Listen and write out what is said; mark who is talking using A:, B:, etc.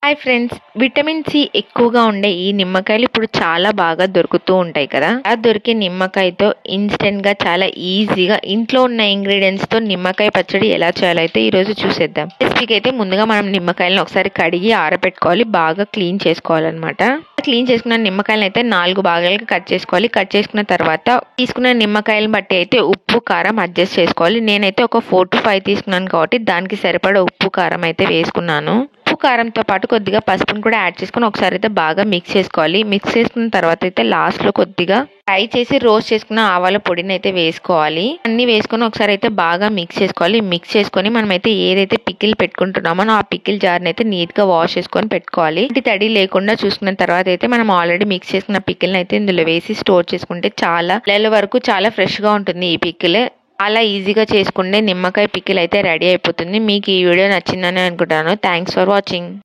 A: Hi friends, vitamin C ఎక్కువగా ఉండే ఈ నిమ్మకాయలు ఇప్పుడు చాలా బాగా దొరుకుతూ ఉంటాయి కదా. ఆ దొరికే నిమ్మకాయతో ఇన్స్టెంట్ గా చాలా ఈజీగా ఇంట్లో ఉన్న ఇంగ్రీడియంట్స్ తో నిమ్మకాయ పచ్చడి ఎలా చేయాలో అయితే ఈ రోజు చూసేద్దాం. రెసిపీకి అయితే ముందుగా మనం నిమ్మకాయలను ఒకసారి కడిగి ఆరబెట్టుకోవాలి, బాగా క్లీన్ చేసుకోవాలన్నమాట. క్లీన్ చేసుకున్న నిమ్మకాయలను అయితే 4 భాగాలుగా కట్ చేసుకోవాలి. కట్ చేసుకున్న తర్వాత తీసుకున్న నిమ్మకాయలను బట్టి అయితే ఉప్పు కారం అడ్జస్ట్ చేసుకోవాలి. నేనైతే ఒక 4 to 5 తీసుకున్నాను కాబట్టి దానికి సరిపడా ఉప్పు కారం అయితే వేసుకున్నాను. ఉప్పు కారంతో పాటు కొద్దిగా పసుపును కూడా యాడ్ చేసుకుని ఒకసారి అయితే బాగా మిక్స్ చేసుకోవాలి. మిక్స్ చేసుకున్న తర్వాత అయితే లాస్ట్ లో కొద్దిగా ఫ్రై చేసి రోస్ట్ చేసుకున్న ఆవాల పొడిని అయితే వేసుకోవాలి. అన్ని వేసుకొని ఒకసారి అయితే బాగా మిక్స్ చేసుకోవాలి. మిక్స్ చేసుకొని మనమైతే ఏదైతే పికిల్ పెట్టుకుంటున్నామో ఆ పికిల్ జార్ని అయితే నీట్ గా వాష్ చేసుకొని పెట్టుకోవాలి. తడి లేకుండా చూసుకున్న తర్వాత అయితే మనం ఆల్రెడీ మిక్స్ చేసుకున్న పికిల్ని అయితే ఇందులో వేసి స్టోర్ చేసుకుంటే చాలా నెలల వరకు చాలా ఫ్రెష్ గా ఉంటుంది ఈ పికిల్. అలా ఈజీగా చేసుకుంటే నిమ్మకాయ పికిల్ అయితే రెడీ అయిపోతుంది. మీకు ఈ వీడియో నచ్చిందని అనుకుంటాను. Thanks for watching.